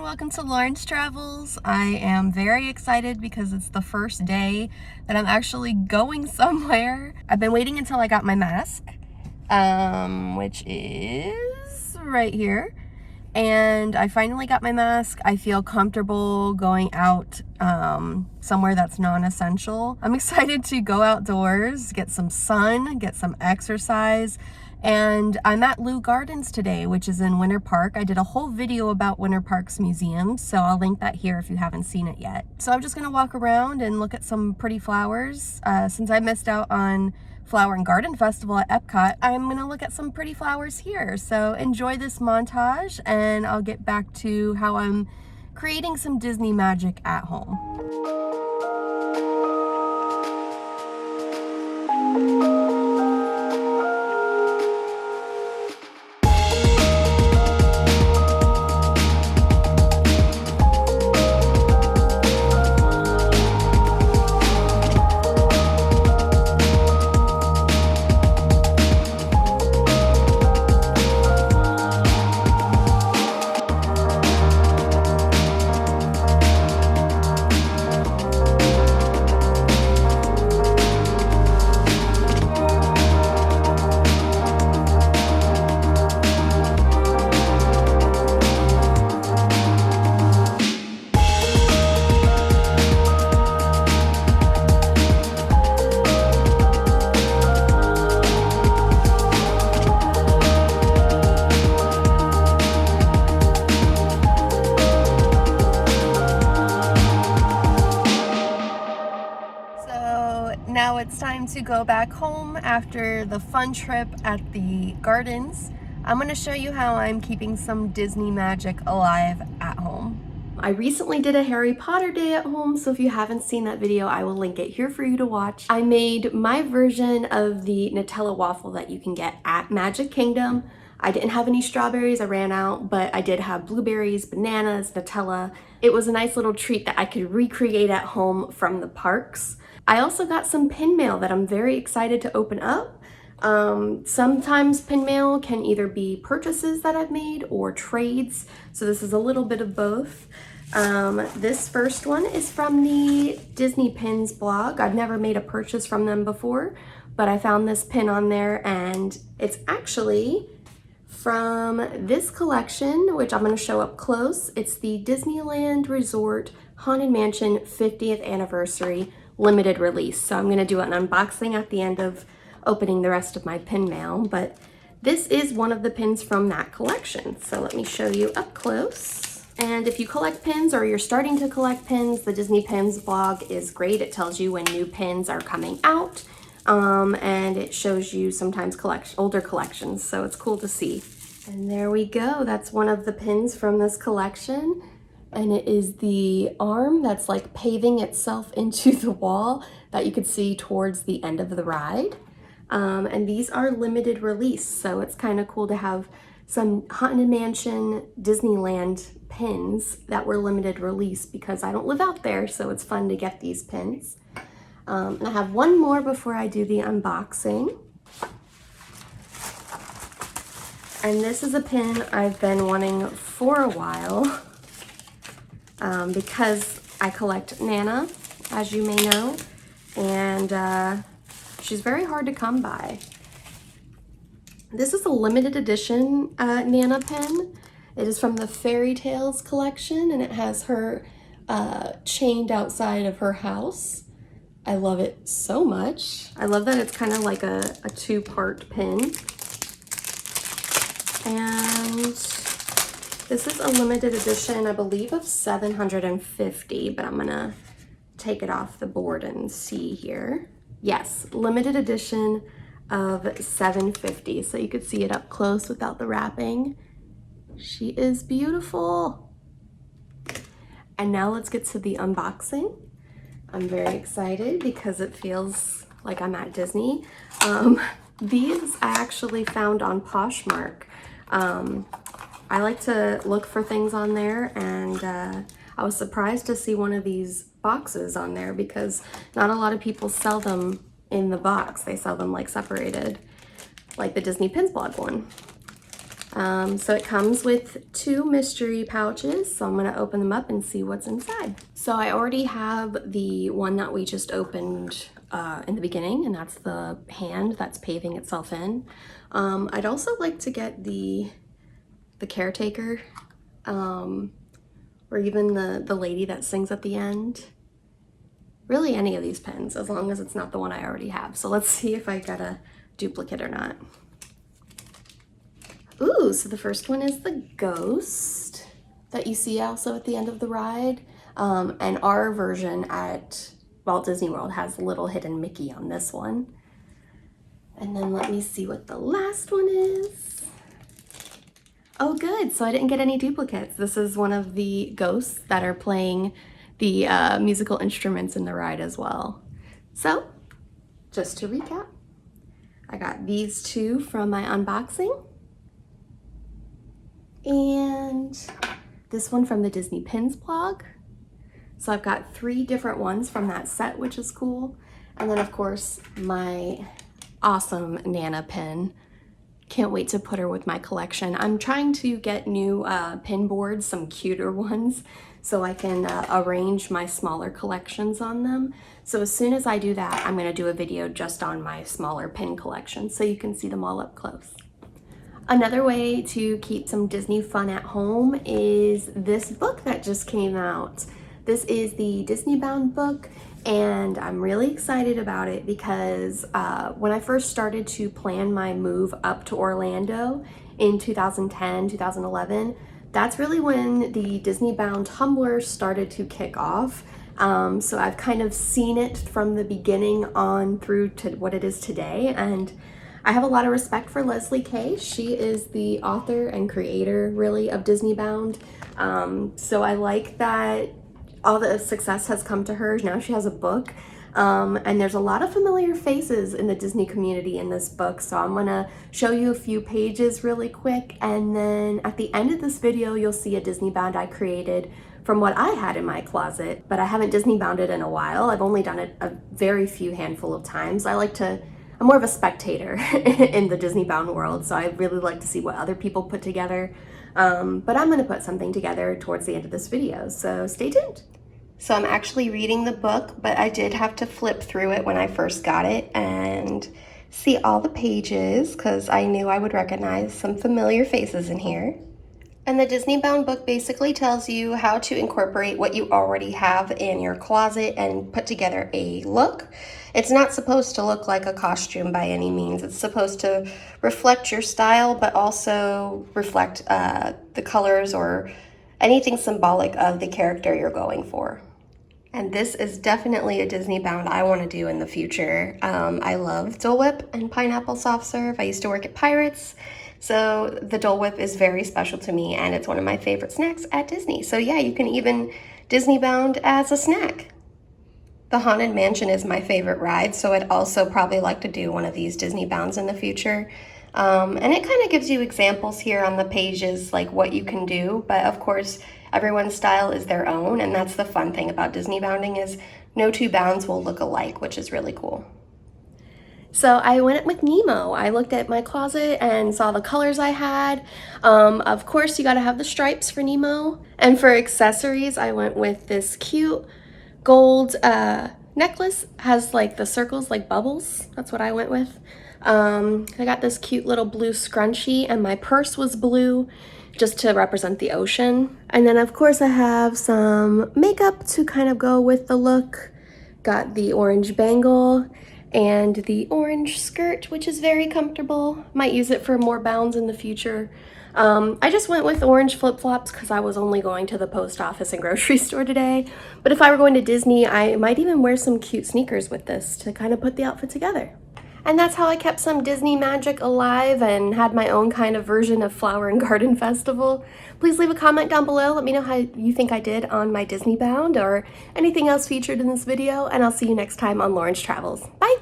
welcome to Lauren's Travels. I am very excited because it's the first day that I'm actually going somewhere. I've been waiting until I got my mask, which is right here. And I finally got my mask. I feel comfortable going out somewhere that's non-essential. I'm excited to go outdoors, get some sun, get some exercise. And I'm at Lou Gardens today, which is in Winter Park. I did a whole video about Winter Park's museums, so I'll link that here if you haven't seen it yet. So I'm just gonna walk around and look at some pretty flowers. Since I missed out on Flower and Garden Festival at Epcot, I'm gonna look at some pretty flowers here. So enjoy this montage and I'll get back to how I'm creating some Disney magic at home. Now it's time to go back home after the fun trip at the gardens. I'm going to show you how I'm keeping some Disney magic alive at home. I recently did a Harry Potter day at home, so if you haven't seen that video, I will link it here for you to watch. I made my version of the Nutella waffle that you can get at Magic Kingdom. I didn't have any strawberries, I ran out, but I did have blueberries, bananas, Nutella. It was a nice little treat that I could recreate at home from the parks. I also got some pin mail that I'm very excited to open up. Sometimes pin mail can either be purchases that I've made or trades, so this is a little bit of both. This first one is from the Disney Pins blog. I've never made a purchase from them before, but I found this pin on there and it's actually from this collection, which I'm going to show up close. It's the Disneyland Resort Haunted Mansion 50th Anniversary limited release. So I'm going to do an unboxing at the end of opening the rest of my pin mail, but this is one of the pins from that collection. So let me show you up close. And if you collect pins or you're starting to collect pins, the Disney Pins blog is great. It tells you when new pins are coming out, and it shows you sometimes older collections, so it's cool to see. And there we go. That's one of the pins from this collection. And it is the arm that's like paving itself into the wall that you could see towards the end of the ride. And these are limited release, so it's kind of cool to have some Haunted Mansion Disneyland pins that were limited release because I don't live out there, so it's fun to get these pins. And I have one more before I do the unboxing. And this is a pin I've been wanting for a while. Because I collect Nana, as you may know, and she's very hard to come by. This is a limited edition Nana pin. It is from the Fairy Tales collection, and it has her chained outside of her house. I love it so much. I love that it's kind of like a two-part pin. And this is a limited edition, I believe, of 750, but I'm gonna take it off the board and see here. Yes, limited edition of 750, so you could see it up close without the wrapping. She is beautiful. And now let's get to the unboxing. I'm very excited because it feels like I'm at Disney. These I actually found on Poshmark. I like to look for things on there, and I was surprised to see one of these boxes on there because not a lot of people sell them in the box. They sell them like separated, like the Disney Pins blog one. So it comes with 2 mystery pouches, so I'm gonna open them up and see what's inside. So I already have the one that we just opened in the beginning, and that's the hand that's paving itself in. I'd also like to get the caretaker, or even the lady that sings at the end. Really any of these pens, as long as it's not the one I already have. So let's see if I got a duplicate or not. Ooh, so the first one is the ghost that you see also at the end of the ride. And our version at Walt Disney World has a little hidden Mickey on this one. And then let me see what the last one is. Oh good, so I didn't get any duplicates. This is one of the ghosts that are playing the musical instruments in the ride as well. So, just to recap, I got these 2 from my unboxing, and this one from the Disney Pins blog. So I've got 3 different ones from that set, which is cool. And then of course, my awesome Nana pin. Can't wait to put her with my collection. I'm trying to get new pin boards, some cuter ones, so I can arrange my smaller collections on them. So as soon as I do that, I'm gonna do a video just on my smaller pin collection so you can see them all up close. Another way to keep some Disney fun at home is this book that just came out. This is the Disneybound book, and I'm really excited about it because when I first started to plan my move up to Orlando in 2010, 2011, that's really when the Disneybound Tumblr started to kick off. So I've kind of seen it from the beginning on through to what it is today, and I have a lot of respect for Leslie Kay. She is the author and creator, really, of Disneybound. So I like that all the success has come to her. Now she has a book, and there's a lot of familiar faces in the Disney community in this book. So I'm gonna show you a few pages really quick, and then at the end of this video, you'll see a Disneybound I created from what I had in my closet, but I haven't Disneybounded in a while. I've only done it a very few handful of times. I'm more of a spectator in the Disneybound world, so I really like to see what other people put together. But I'm gonna put something together towards the end of this video, so stay tuned. So I'm actually reading the book, but I did have to flip through it when I first got it and see all the pages because I knew I would recognize some familiar faces in here. And the Disneybound book basically tells you how to incorporate what you already have in your closet and put together a look. It's not supposed to look like a costume by any means. It's supposed to reflect your style, but also reflect the colors or anything symbolic of the character you're going for. And this is definitely a Disneybound I want to do in the future. I love Dole Whip and pineapple soft serve. I used to work at Pirates, so the Dole Whip is very special to me, and it's one of my favorite snacks at Disney. So yeah, you can even Disneybound as a snack. The Haunted Mansion is my favorite ride, so I'd also probably like to do one of these Disneybounds in the future. And it kind of gives you examples here on the pages, like what you can do, but of course, everyone's style is their own, and that's the fun thing about Disneybounding is no 2 bounds will look alike, which is really cool. So I went with Nemo. I looked at my closet and saw the colors I had. Of course, you gotta have the stripes for Nemo. And for accessories, I went with this cute gold necklace. Has like the circles like bubbles. That's what I went with. I got this cute little blue scrunchie, and my purse was blue just to represent the ocean. And then of course I have some makeup to kind of go with the look. Got the orange bangle and the orange skirt, which is very comfortable. Might use it for more bounds in the future. I just went with orange flip-flops because I was only going to the post office and grocery store today. But if I were going to Disney, I might even wear some cute sneakers with this to kind of put the outfit together. And that's how I kept some Disney magic alive and had my own kind of version of Flower and Garden Festival. Please leave a comment down below. Let me know how you think I did on my Disneybound or anything else featured in this video, and I'll see you next time on Lauren's Travels. Bye!